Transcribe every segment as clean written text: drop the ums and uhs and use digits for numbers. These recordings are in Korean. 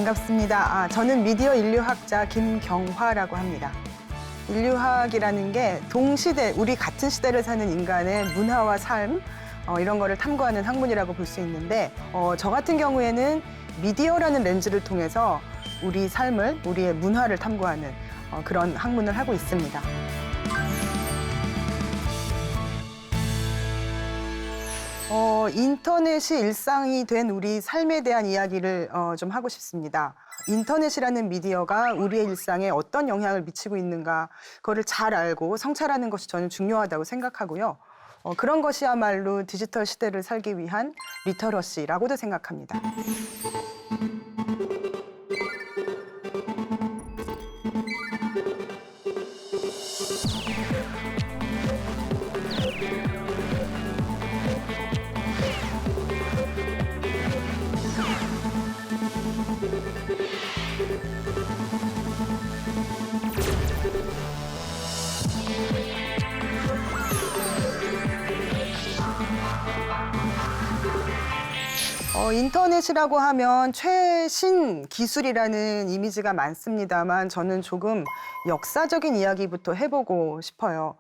반갑습니다. 저는 미디어 인류학자 김경화라고 합니다. 인류학이라는 게 동시대, 우리 같은 시대를 사는 인간의 문화와 삶, 이런 거를 탐구하는 학문이라고 볼 수 있는데, 저 같은 경우에는 미디어라는 렌즈를 통해서 우리 삶을, 우리의 문화를 탐구하는 그런 학문을 하고 있습니다. 인터넷이 일상이 된 우리 삶에 대한 이야기를 좀 하고 싶습니다. 인터넷이라는 미디어가 우리의 일상에 어떤 영향을 미치고 있는가, 그거를 잘 알고 성찰하는 것이 저는 중요하다고 생각하고요. 그런 것이야말로 디지털 시대를 살기 위한 리터러시라고도 생각합니다. 인터넷이라고 하면 최신 기술이라는 이미지가 많습니다만 저는 조금 역사적인 이야기부터 해보고 싶어요.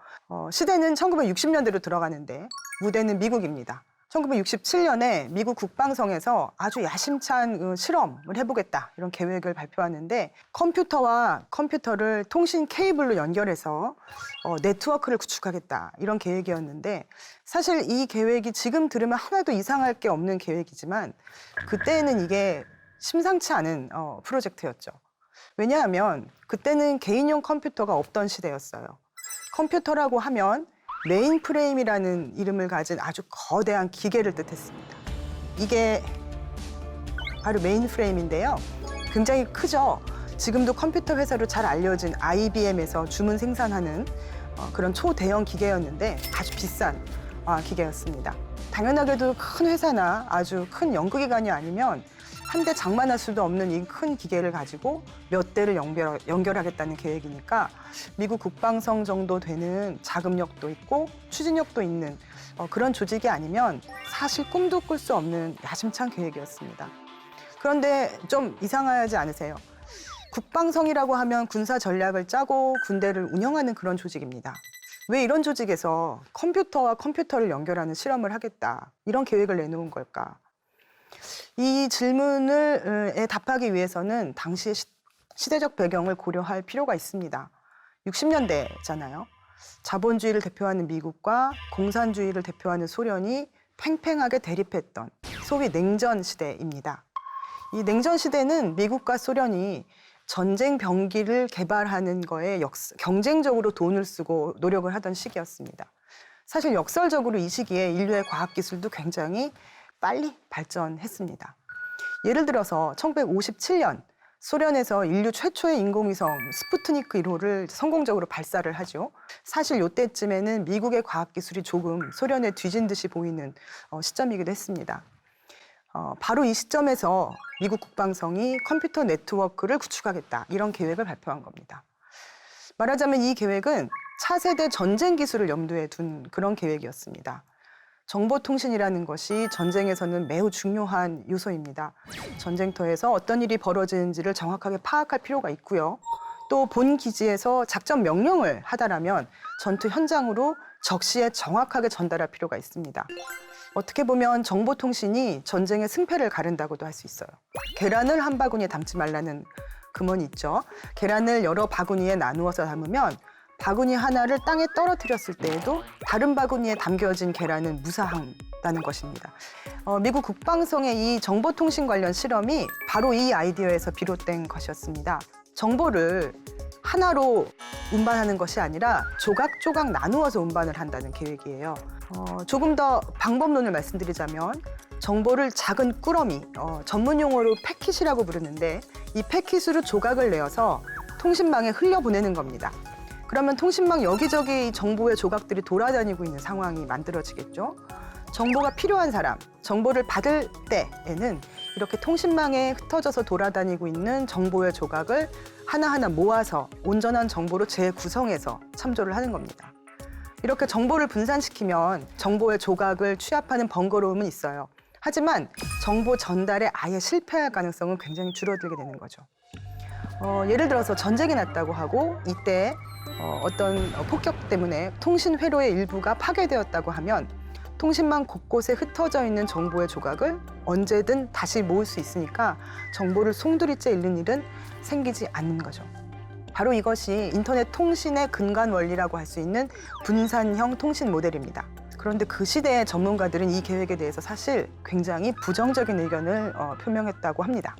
시대는 1960년대로 들어가는데 무대는 미국입니다. 1967년에 미국 국방성에서 아주 야심찬 실험을 해보겠다 이런 계획을 발표하는데 컴퓨터와 컴퓨터를 통신 케이블로 연결해서 네트워크를 구축하겠다 이런 계획이었는데 사실 이 계획이 지금 들으면 하나도 이상할 게 없는 계획이지만 그때는 이게 심상치 않은 프로젝트였죠. 왜냐하면 그때는 개인용 컴퓨터가 없던 시대였어요. 컴퓨터라고 하면 메인프레임이라는 이름을 가진 아주 거대한 기계를 뜻했습니다. 이게 바로 메인프레임인데요. 굉장히 크죠. 지금도 컴퓨터 회사로 잘 알려진 IBM에서 주문 생산하는 그런 초대형 기계였는데 아주 비싼 기계였습니다. 당연하게도 큰 회사나 아주 큰 연구기관이 아니면 한 대 장만할 수도 없는 이 큰 기계를 가지고 몇 대를 연결하겠다는 계획이니까 미국 국방성 정도 되는 자금력도 있고 추진력도 있는 그런 조직이 아니면 사실 꿈도 꿀 수 없는 야심찬 계획이었습니다. 그런데 좀 이상하지 않으세요? 국방성이라고 하면 군사 전략을 짜고 군대를 운영하는 그런 조직입니다. 왜 이런 조직에서 컴퓨터와 컴퓨터를 연결하는 실험을 하겠다 이런 계획을 내놓은 걸까? 이 질문에 답하기 위해서는 당시의 시대적 배경을 고려할 필요가 있습니다. 60년대잖아요. 자본주의를 대표하는 미국과 공산주의를 대표하는 소련이 팽팽하게 대립했던 소위 냉전 시대입니다. 이 냉전 시대는 미국과 소련이 전쟁 병기를 개발하는 거에 경쟁적으로 돈을 쓰고 노력을 하던 시기였습니다. 사실 역설적으로 이 시기에 인류의 과학기술도 굉장히 빨리 발전했습니다. 예를 들어서 1957년 소련에서 인류 최초의 인공위성 스푸트니크 1호를 성공적으로 발사를 하죠. 사실 이때쯤에는 미국의 과학기술이 조금 소련에 뒤진 듯이 보이는 시점이기도 했습니다. 바로 이 시점에서 미국 국방성이 컴퓨터 네트워크를 구축하겠다 이런 계획을 발표한 겁니다. 말하자면 이 계획은 차세대 전쟁 기술을 염두에 둔 그런 계획이었습니다. 정보통신이라는 것이 전쟁에서는 매우 중요한 요소입니다. 전쟁터에서 어떤 일이 벌어지는지를 정확하게 파악할 필요가 있고요. 또 본 기지에서 작전 명령을 하다라면 전투 현장으로 적시에 정확하게 전달할 필요가 있습니다. 어떻게 보면 정보통신이 전쟁의 승패를 가른다고도 할 수 있어요. 계란을 한 바구니에 담지 말라는 금언이 있죠. 계란을 여러 바구니에 나누어서 담으면 바구니 하나를 땅에 떨어뜨렸을 때에도 다른 바구니에 담겨진 계란은 무사한다는 것입니다. 미국 국방성의 이 정보통신 관련 실험이 바로 이 아이디어에서 비롯된 것이었습니다. 정보를 하나로 운반하는 것이 아니라 조각조각 나누어서 운반을 한다는 계획이에요. 조금 더 방법론을 말씀드리자면 정보를 작은 꾸러미, 전문 용어로 패킷이라고 부르는데 이 패킷으로 조각을 내어서 통신망에 흘려보내는 겁니다. 그러면 통신망 여기저기 정보의 조각들이 돌아다니고 있는 상황이 만들어지겠죠. 정보가 필요한 사람, 정보를 받을 때에는 이렇게 통신망에 흩어져서 돌아다니고 있는 정보의 조각을 하나하나 모아서 온전한 정보로 재구성해서 참조를 하는 겁니다. 이렇게 정보를 분산시키면 정보의 조각을 취합하는 번거로움은 있어요. 하지만 정보 전달에 아예 실패할 가능성은 굉장히 줄어들게 되는 거죠. 예를 들어서 전쟁이 났다고 하고 이때 어떤 폭격 때문에 통신 회로의 일부가 파괴되었다고 하면 통신망 곳곳에 흩어져 있는 정보의 조각을 언제든 다시 모을 수 있으니까 정보를 송두리째 잃는 일은 생기지 않는 거죠. 바로 이것이 인터넷 통신의 근간 원리라고 할 수 있는 분산형 통신 모델입니다. 그런데 그 시대의 전문가들은 이 계획에 대해서 사실 굉장히 부정적인 의견을 표명했다고 합니다.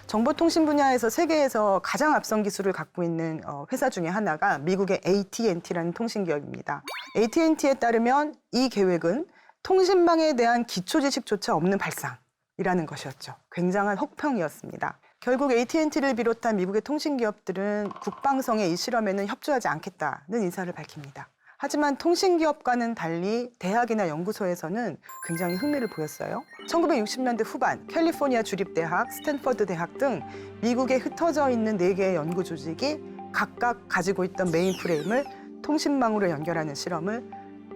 정보통신 분야에서 세계에서 가장 앞선 기술을 갖고 있는 회사 중에 하나가 미국의 AT&T라는 통신기업입니다. AT&T에 따르면 이 계획은 통신망에 대한 기초 지식조차 없는 발상이라는 것이었죠. 굉장한 혹평이었습니다. 결국 AT&T를 비롯한 미국의 통신기업들은 국방성의 이 실험에는 협조하지 않겠다는 의사를 밝힙니다. 하지만 통신기업과는 달리 대학이나 연구소에서는 굉장히 흥미를 보였어요. 1960년대 후반 캘리포니아 주립대학, 스탠퍼드 대학 등 미국에 흩어져 있는 4개의 연구 조직이 각각 가지고 있던 메인프레임을 통신망으로 연결하는 실험을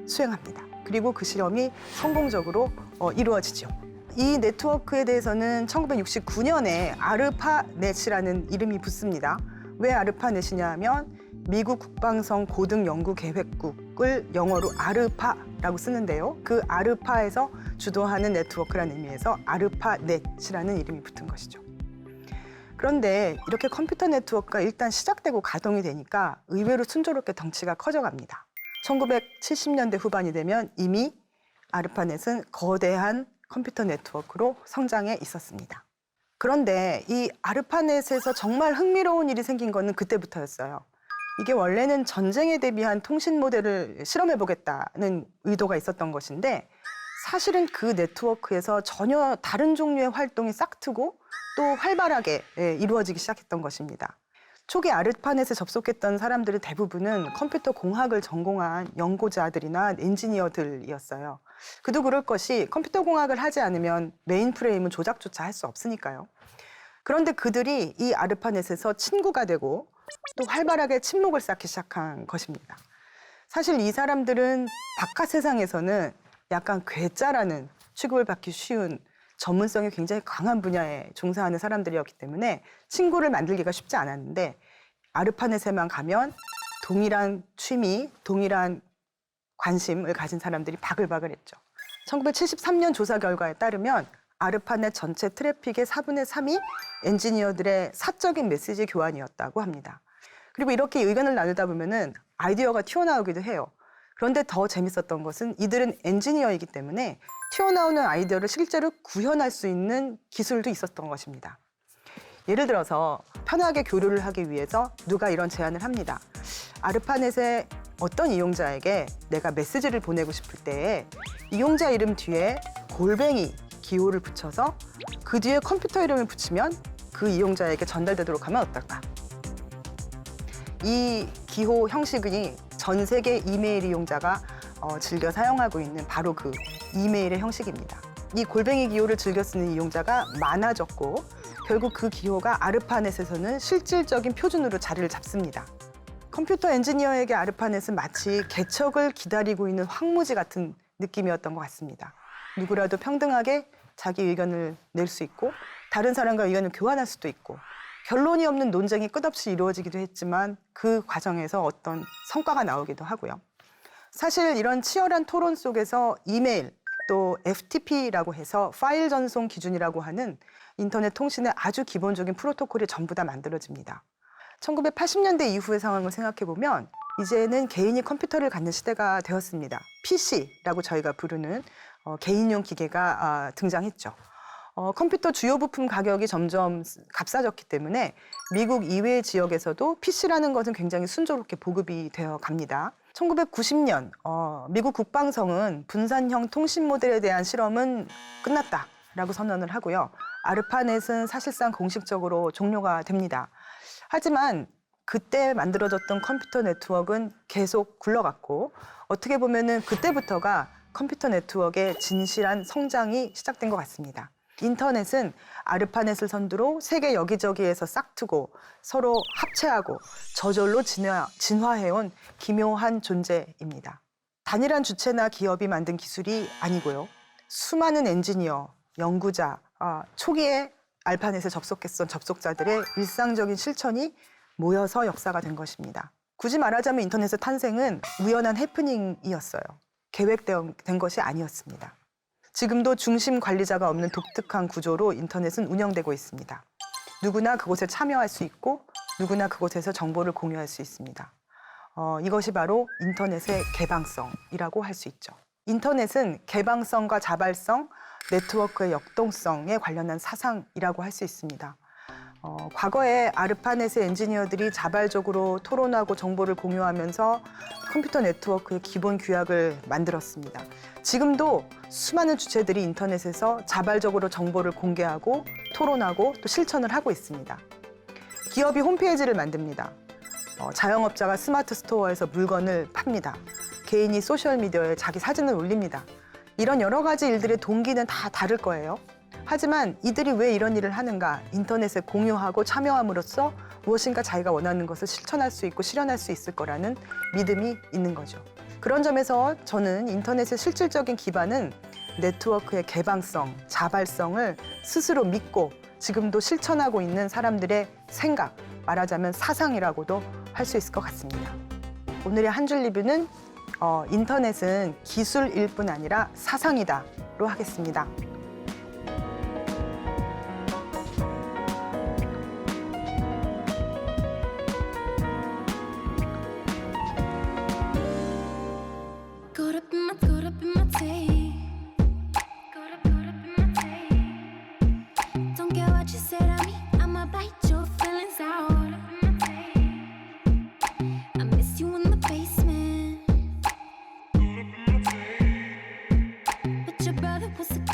수행합니다. 그리고 그 실험이 성공적으로 이루어지죠. 이 네트워크에 대해서는 1969년에 아르파넷이라는 이름이 붙습니다. 왜 아르파넷이냐 하면 미국 국방성 고등연구계획국을 영어로 아르파라고 쓰는데요. 그 아르파에서 주도하는 네트워크라는 의미에서 아르파넷이라는 이름이 붙은 것이죠. 그런데 이렇게 컴퓨터 네트워크가 일단 시작되고 가동이 되니까 의외로 순조롭게 덩치가 커져갑니다. 1970년대 후반이 되면 이미 아르파넷은 거대한 컴퓨터 네트워크로 성장해 있었습니다. 그런데 이 아르파넷에서 정말 흥미로운 일이 생긴 거는 그때부터였어요. 이게 원래는 전쟁에 대비한 통신 모델을 실험해보겠다는 의도가 있었던 것인데 사실은 그 네트워크에서 전혀 다른 종류의 활동이 싹트고 또 활발하게 이루어지기 시작했던 것입니다. 초기 아르파넷에 접속했던 사람들의 대부분은 컴퓨터 공학을 전공한 연구자들이나 엔지니어들이었어요. 그도 그럴 것이 컴퓨터 공학을 하지 않으면 메인프레임은 조작조차 할 수 없으니까요. 그런데 그들이 이 아르파넷에서 친구가 되고 또 활발하게 친목을 쌓기 시작한 것입니다. 사실 이 사람들은 바깥 세상에서는 약간 괴짜라는 취급을 받기 쉬운 전문성이 굉장히 강한 분야에 종사하는 사람들이었기 때문에 친구를 만들기가 쉽지 않았는데 아르파넷에만 가면 동일한 취미, 동일한 관심을 가진 사람들이 바글바글했죠. 1973년 조사 결과에 따르면 아르파넷 전체 트래픽의 4분의 3이 엔지니어들의 사적인 메시지 교환이었다고 합니다. 그리고 이렇게 의견을 나누다 보면은 아이디어가 튀어나오기도 해요. 그런데 더 재밌었던 것은 이들은 엔지니어이기 때문에 튀어나오는 아이디어를 실제로 구현할 수 있는 기술도 있었던 것입니다. 예를 들어서 편하게 교류를 하기 위해서 누가 이런 제안을 합니다. 아르파넷의 어떤 이용자에게 내가 메시지를 보내고 싶을 때에 이용자 이름 뒤에 골뱅이 기호를 붙여서 그 뒤에 컴퓨터 이름을 붙이면 그 이용자에게 전달되도록 하면 어떨까? 이 기호 형식이 전 세계 이메일 이용자가 즐겨 사용하고 있는 바로 그 이메일의 형식입니다. 이 골뱅이 기호를 즐겨 쓰는 이용자가 많아졌고 결국 그 기호가 아르파넷에서는 실질적인 표준으로 자리를 잡습니다. 컴퓨터 엔지니어에게 아르파넷은 마치 개척을 기다리고 있는 황무지 같은 느낌이었던 것 같습니다. 누구라도 평등하게 자기 의견을 낼 수 있고 다른 사람과 의견을 교환할 수도 있고 결론이 없는 논쟁이 끝없이 이루어지기도 했지만 그 과정에서 어떤 성과가 나오기도 하고요. 사실 이런 치열한 토론 속에서 이메일 또 FTP라고 해서 파일 전송 기준이라고 하는 인터넷 통신의 아주 기본적인 프로토콜이 전부 다 만들어집니다. 1980년대 이후의 상황을 생각해 보면 이제는 개인이 컴퓨터를 갖는 시대가 되었습니다. PC라고 저희가 부르는 개인용 기계가 등장했죠. 컴퓨터 주요 부품 가격이 점점 값싸졌기 때문에 미국 이외의 지역에서도 PC라는 것은 굉장히 순조롭게 보급이 되어 갑니다. 1990년 미국 국방성은 분산형 통신 모델에 대한 실험은 끝났다라고 선언을 하고요. 아르파넷은 사실상 공식적으로 종료가 됩니다. 하지만 그때 만들어졌던 컴퓨터 네트워크는 계속 굴러갔고 어떻게 보면은 그때부터가 컴퓨터 네트워크의 진실한 성장이 시작된 것 같습니다. 인터넷은 아르파넷을 선두로 세계 여기저기에서 싹트고 서로 합체하고 저절로 진화해온 기묘한 존재입니다. 단일한 주체나 기업이 만든 기술이 아니고요. 수많은 엔지니어, 연구자, 초기에 알파넷에 접속했던 접속자들의 일상적인 실천이 모여서 역사가 된 것입니다. 굳이 말하자면 인터넷의 탄생은 우연한 해프닝이었어요. 계획된 것이 아니었습니다. 지금도 중심 관리자가 없는 독특한 구조로 인터넷은 운영되고 있습니다. 누구나 그곳에 참여할 수 있고 누구나 그곳에서 정보를 공유할 수 있습니다. 이것이 바로 인터넷의 개방성이라고 할 수 있죠. 인터넷은 개방성과 자발성, 네트워크의 역동성에 관련한 사상이라고 할 수 있습니다. 과거에 아르파넷의 엔지니어들이 자발적으로 토론하고 정보를 공유하면서 컴퓨터 네트워크의 기본 규약을 만들었습니다. 지금도 수많은 주체들이 인터넷에서 자발적으로 정보를 공개하고 토론하고 또 실천을 하고 있습니다. 기업이 홈페이지를 만듭니다. 자영업자가 스마트 스토어에서 물건을 팝니다. 개인이 소셜미디어에 자기 사진을 올립니다. 이런 여러 가지 일들의 동기는 다 다를 거예요. 하지만 이들이 왜 이런 일을 하는가? 인터넷에 공유하고 참여함으로써 무엇인가 자기가 원하는 것을 실천할 수 있고 실현할 수 있을 거라는 믿음이 있는 거죠. 그런 점에서 저는 인터넷의 실질적인 기반은 네트워크의 개방성, 자발성을 스스로 믿고 지금도 실천하고 있는 사람들의 생각, 말하자면 사상이라고도 할 수 있을 것 같습니다. 오늘의 한 줄 리뷰는 인터넷은 기술일 뿐 아니라 사상이다로 하겠습니다. What's the